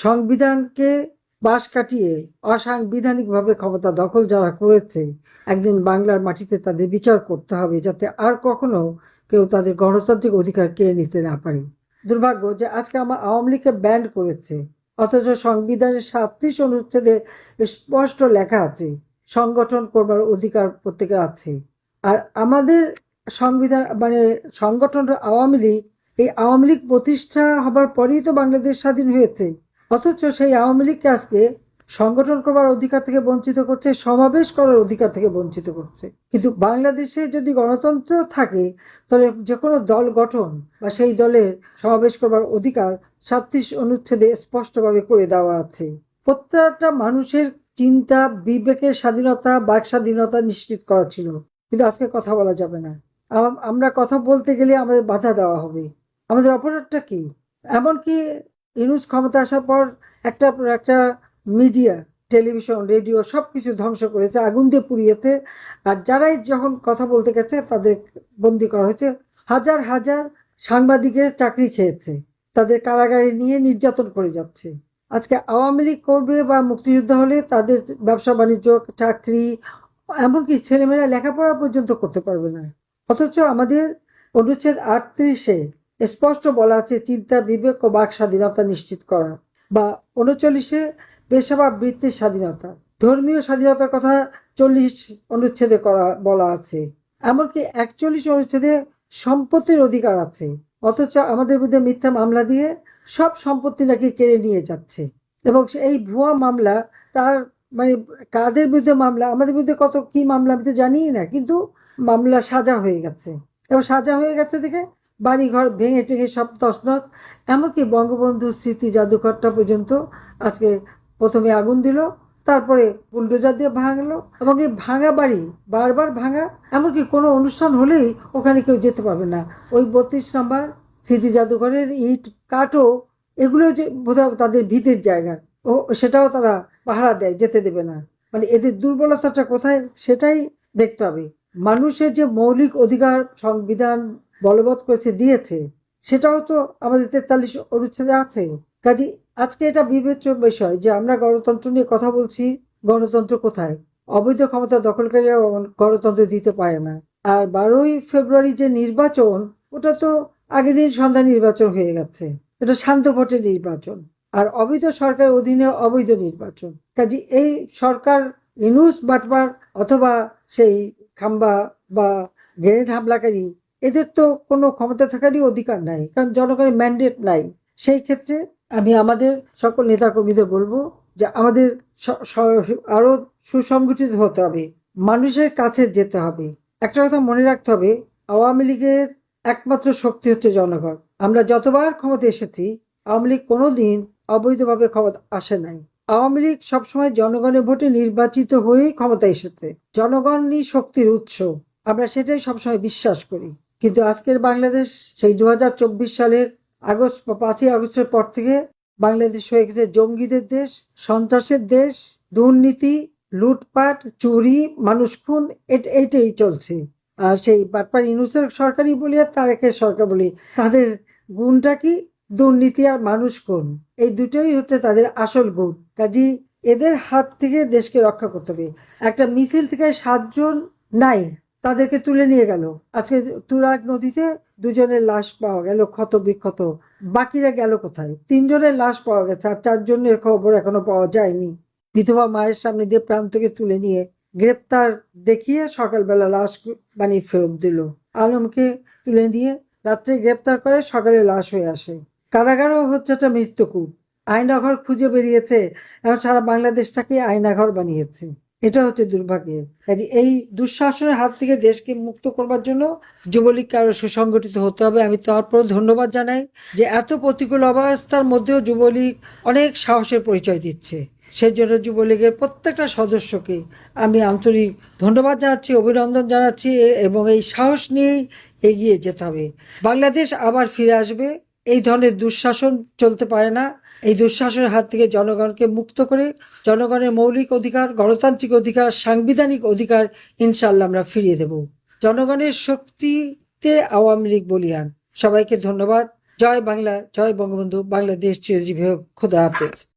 সংবিধানকে বাঁশ কাটিয়ে অসাংবিধানিকভাবে ক্ষমতা দখল যারা করেছে, একদিন বাংলার মাটিতে তাদের বিচার করতে হবে, যাতে আর কখনো কেউ তাদের গণতান্ত্রিক অধিকার কেড়ে নিতে না পারে। দুর্ভাগ্য যে আজকে আমার আওয়ামী লীগকে ব্যান্ড করেছে, অথচ সংবিধানের 37 অনুচ্ছেদে স্পষ্ট লেখা আছে সংগঠন করবার অধিকার প্রত্যেকের আছে। আর আমাদের সংবিধান মানে সংগঠন আওয়ামী লীগ, এই আওয়ামী লীগ প্রতিষ্ঠা হবার পরেই তো বাংলাদেশ স্বাধীন হয়েছে, অথচ সেই আওয়ামী লীগকে আজকে সংগঠন করবার অধিকার থেকে বঞ্চিত করছে, সমাবেশ করার অধিকার থেকে বঞ্চিত করছে। কিন্তু বাংলাদেশে যদি গণতন্ত্র থাকে, তাহলে যে কোনো দল গঠন বা সেই দলের সমাবেশ করবার অধিকার 37 অনুচ্ছেদে স্পষ্টভাবে করে দেওয়া আছে। প্রত্যেকটা মানুষের চিন্তা, বিবেকের স্বাধীনতা, বাক স্বাধীনতা নিশ্চিত করা ছিল। কিন্তু আজকে কথা বলা যাবে না। আমরা কথা বলতে গেলে আমাদের বাধা দেওয়া হবে। আমাদের অপরাধটা কি? এমনকি ইউনূস ক্ষমতা আসার পর একটা একটা মিডিয়া, টেলিভিশন, রেডিও সবকিছু ধ্বংস করেছে, আগুন দিয়ে পুড়িয়েছে। আর যারাই যখন কথা বলতে গেছে তাদের বন্দি করা হয়েছে। হাজার হাজার সাংবাদিকের চাকরি খেয়েছে, তাদের কারাগারে নিয়ে নির্যাতন করে যাচ্ছে। আজকে আওয়ামী লীগ করবে বা মুক্তিযুদ্ধ হলে তাদের ব্যবসা বাণিজ্য, চাকরি, এমনকি ছেলেমেয়েরা লেখাপড়া পর্যন্ত করতে পারবে না। অথচ আমাদের অনুচ্ছেদ 38-এ স্পষ্ট বলা আছে চিন্তা, বিবেক ও বাক স্বাধীনতা নিশ্চিত করা, বা 39-এ পেশা বা বৃত্তির স্বাধীনতা, ধর্মীয় স্বাধীনতার কথা 40 অনুচ্ছেদে বলা আছে, এমনকি 41 অনুচ্ছেদে সম্পত্তির অধিকার আছে। অথচ আমাদের বিরুদ্ধে মিথ্যা মামলা দিয়ে সব সম্পত্তি নাকি কেড়ে নিয়ে যাচ্ছে। এবং এই ভুয়া মামলা, তার মানে কাদের বিরুদ্ধে মামলা, আমাদের বিরুদ্ধে কত কি মামলা আমি তো জানিই না, কিন্তু মামলা সাজা হয়ে গেছে। এবং সাজা হয়ে গেছে দেখে বাড়িঘর ভেঙে টেঙে সব তছনছ। এমনকি বঙ্গবন্ধু স্মৃতি জাদুঘরটা পর্যন্ত আজকে প্রথমে আগুন দিল, তারপরে বুলডোজার দিয়ে ভাঙলো। এবং এই ভাঙা বাড়ি বারবার ভাঙা, এমনকি কোনো অনুষ্ঠান হলেই ওখানে কেউ যেতে পারবে না। ওই 32 নম্বর স্মৃতি জাদুঘরের ইট কাঠও, এগুলো যে বোধহয় তাদের ভীতির জায়গা, ও সেটাও তারা পাহারা দেয়, যেতে দেবে না। মানে এদের দুর্বলতাটা কোথায় সেটাই দেখতে হবে। মানুষের যে মৌলিক অধিকার সংবিধান বলবৎ করেছে, দিয়েছে, সেটাও তো আমাদের 43 অনুচ্ছেদে আছে। কাজে আজকে এটা বিবেচ্য বিষয় যে আমরা গণতন্ত্র নিয়ে কথা বলছি, গণতন্ত্র কোথায়? অবৈধ ক্ষমতা দখলকারীরা গণতন্ত্র দিতে পারে না। আর 12ই ফেব্রুয়ারি যে নির্বাচন, ওটা তো আগের দিন সন্ধ্যা নির্বাচন হয়ে গেছে। এটা শান্ত ভোটের নির্বাচন, আর অবৈধ সরকারের অধীনে অবৈধ নির্বাচন। কাজে এই সরকার ইউনূস বাটপার অথবা সেই খাম্বা বা গ্রেনেড হামলাকারী, এদের তো কোনো ক্ষমতা থাকারই অধিকার নাই, কারণ জনগণের ম্যান্ডেট নাই। সেই ক্ষেত্রে আমি আমাদের সকল নেতাকর্মীদের বলবো যে আমাদের আরো সুসংগঠিত হতে হবে, মানুষের কাছে যেতে হবে। একটা কথা মনে রাখতে হবে, আওয়ামী লীগের একমাত্র শক্তি হচ্ছে জনগণ। আমরা যতবার ক্ষমতা এসেছি, আওয়ামী লীগ কোনোদিন অবৈধভাবে ক্ষমতা আসে নাই। আওয়ামী লীগ সবসময় জনগণের ভোটে নির্বাচিত হয়েই ক্ষমতা এসেছে। জনগণই শক্তির উৎস, আমরা সেটাই সবসময় বিশ্বাস করি। কিন্তু আজকের বাংলাদেশ সেই 2024 সালের 5ই আগস্টের পর থেকে বাংলাদেশ হয়ে গেছে জঙ্গিদের দেশ, সন্ত্রাসের দেশ, দুর্নীতি, লুটপাট, চুরি, মানুষ খুন, এইটাই চলছে। আর সেই বাটপার ইউনূসের সরকারই বলি আর তারেকের সরকার বলি, তাদের গুণটা কি? দুর্নীতি আর মানুষ খুন, এই দুটোই হচ্ছে তাদের আসল গুণ। কাজী এদের হাত থেকে দেশকে রক্ষা করতে হবে। একটা মিছিল থেকে 7 জন নাই, তাদেরকে তুলে নিয়ে গেল। আজকে তুরাগ নদীতে 2 জনের লাশ পাওয়া গেল ক্ষত বিক্ষত, বাকিরা গেল কোথায়? 3 জনের লাশ পাওয়া গেছে, আর 4 জনের খবর এখনো পাওয়া যায়নি। বিধবা মায়ের সামনে দিয়ে প্রান্তকে তুলে নিয়ে গ্রেপ্তার দেখিয়ে সকালবেলা লাশ বানিয়ে ফেরত দিল। আলমকে তুলে নিয়ে রাত্রে গ্রেপ্তার করে সকালে লাশ হয়ে আসে। কারাগারও হচ্ছে একটা মৃত্যুকূপ। আয়নাঘর খুঁজে বেরিয়েছে, এখন সারা বাংলাদেশটাকে আয়নাঘর বানিয়েছে। এটা হচ্ছে দুর্ভাগ্যের। কাজে এই দুঃশাসনের হাত থেকে দেশকে মুক্ত করবার জন্য যুবলীগকে আরো সুসংগঠিত হতে হবে। আমি তারপর ধন্যবাদ জানাই যে এত প্রতিকূল অবস্থার মধ্যেও যুবলীগ অনেক সাহসের পরিচয় দিচ্ছে। সেই জন্য যুবলীগের প্রত্যেকটা সদস্যকে আমি আন্তরিক ধন্যবাদ জানাচ্ছি, অভিনন্দন জানাচ্ছি, এবং এই সাহস নিয়েই এগিয়ে যেতে হবে। বাংলাদেশ আবার ফিরে আসবে। এই ধরনের দুঃশাসন চলতে পারে না। এই দুঃশাসনের হাত থেকে জনগণকে মুক্ত করে জনগণের মৌলিক অধিকার, গণতান্ত্রিক অধিকার, সাংবিধানিক অধিকার ইনশাল্লাহ আমরা ফিরিয়ে দেব। জনগণের শক্তিতে আওয়ামী লীগ বলিয়ান। সবাইকে ধন্যবাদ। জয় বাংলা, জয় বঙ্গবন্ধু, বাংলাদেশ চিরজীবী হোক। খোদা হাফেজ।